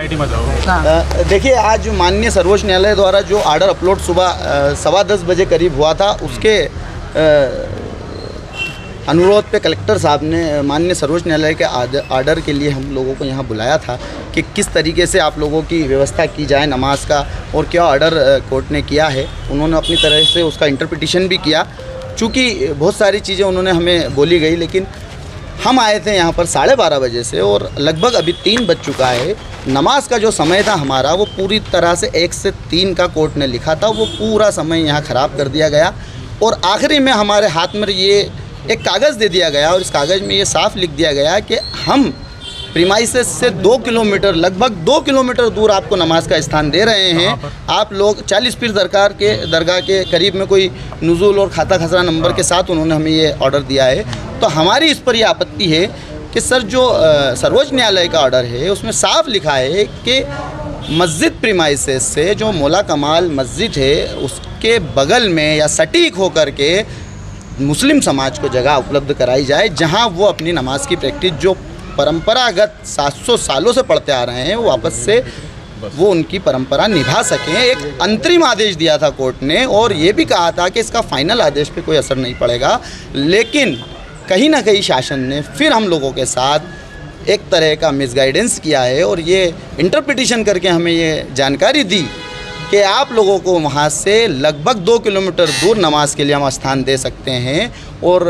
देखिए, आज माननीय सर्वोच्च न्यायालय द्वारा जो आर्डर अपलोड सुबह 10:15 बजे करीब हुआ था, उसके अनुरोध पे कलेक्टर साहब ने माननीय सर्वोच्च न्यायालय के आर्डर के लिए हम लोगों को यहाँ बुलाया था कि किस तरीके से आप लोगों की व्यवस्था की जाए नमाज का, और क्या आर्डर कोर्ट ने किया है। उन्होंने अपनी तरह से उसका इंटरप्रिटेशन भी किया। चूँकि बहुत सारी चीज़ें उन्होंने हमें बोली गई, लेकिन हम आए थे यहाँ पर 12:30 बजे से और लगभग अभी 3 बज चुका है। नमाज का जो समय था हमारा, वो पूरी तरह से 1 से 3 का कोर्ट ने लिखा था, वो पूरा समय यहाँ ख़राब कर दिया गया। और आखिरी में हमारे हाथ में ये एक कागज़ दे दिया गया और इस कागज़ में ये साफ लिख दिया गया कि हम प्रीमाइसेस से 2 किलोमीटर, लगभग 2 किलोमीटर दूर आपको नमाज का स्थान दे रहे हैं। आप लोग 40 पीर दरगाह के करीब में कोई नुज़ूल और खाता खसरा नंबर के साथ उन्होंने हमें ये ऑर्डर दिया है। तो हमारी इस पर ये आपत्ति है कि सर, जो सर्वोच्च न्यायालय का ऑर्डर है उसमें साफ लिखा है कि मस्जिद प्रीमाइसेस से जो मौला कमाल मस्जिद है उसके बगल में या सटीक होकर के मुस्लिम समाज को जगह उपलब्ध कराई जाए, जहां वो अपनी नमाज की प्रैक्टिस जो परंपरागत 700 सालों से पढ़ते आ रहे हैं, वो वापस से वो उनकी परंपरा निभा सकें। एक अंतरिम आदेश दिया था कोर्ट ने और ये भी कहा था कि इसका फाइनल आदेश पे कोई असर नहीं पड़ेगा, लेकिन कहीं ना कहीं शासन ने फिर हम लोगों के साथ एक तरह का मिसगाइडेंस किया है और ये इंटरप्रिटेशन करके हमें ये जानकारी दी कि आप लोगों को वहाँ से लगभग 2 किलोमीटर दूर नमाज के लिए हम स्थान दे सकते हैं। और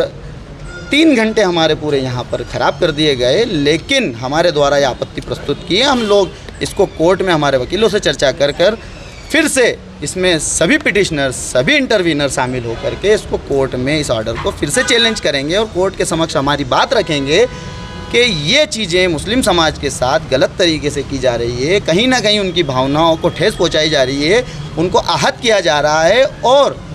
3 घंटे हमारे पूरे यहाँ पर ख़राब कर दिए गए, लेकिन हमारे द्वारा ये आपत्ति प्रस्तुत की है। हम लोग इसको कोर्ट में हमारे वकीलों से चर्चा कर फिर से इसमें सभी पिटिशनर, सभी इंटरवीनर शामिल होकर के इसको कोर्ट में इस ऑर्डर को फिर से चैलेंज करेंगे और कोर्ट के समक्ष हमारी बात रखेंगे कि ये चीज़ें मुस्लिम समाज के साथ गलत तरीके से की जा रही है, कहीं ना कहीं उनकी भावनाओं को ठेस पहुंचाई जा रही है, उनको आहत किया जा रहा है और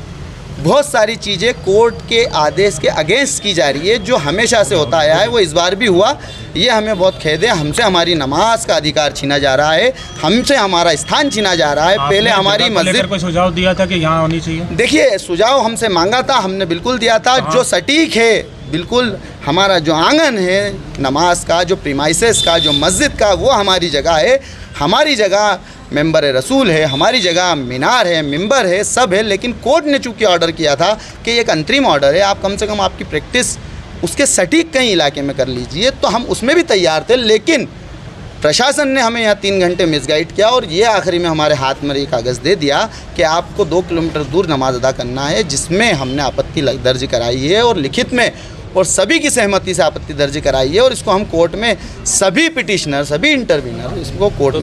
बहुत सारी चीज़ें कोर्ट के आदेश के अगेंस्ट की जा रही है, जो हमेशा से होता आया है। वो इस बार भी हुआ। ये हमें बहुत खेद है। हमसे हमारी नमाज का अधिकार छीना जा रहा है, हमसे हमारा स्थान छीना जा रहा है। पहले हमारी मस्जिद को सुझाव दिया था कि यहाँ होनी चाहिए। देखिए, सुझाव हमसे मांगा था, हमने बिल्कुल दिया था। जो सटीक है, बिल्कुल हमारा जो आंगन है नमाज का, जो प्रीमाइसेस का, जो मस्जिद का, वो हमारी जगह है। हमारी जगह मेंबर रसूल है, हमारी जगह मीनार है, मिंबर है, सब है। लेकिन कोर्ट ने चूँकि ऑर्डर किया था कि एक अंतरिम ऑर्डर है, आप कम से कम आपकी प्रैक्टिस उसके सटीक कहीं इलाके में कर लीजिए, तो हम उसमें भी तैयार थे। लेकिन प्रशासन ने हमें यहाँ 3 घंटे मिसगाइड किया और ये आखिरी में हमारे हाथ में ये कागज़ दे दिया कि आपको 2 किलोमीटर दूर नमाज अदा करना है, जिसमें हमने आपत्ति दर्ज कराई है और लिखित में और सभी की सहमति से आपत्ति दर्ज कराई है। और इसको हम कोर्ट में सभी पिटिशनर, सभी इंटरवीनर इसको कोर्ट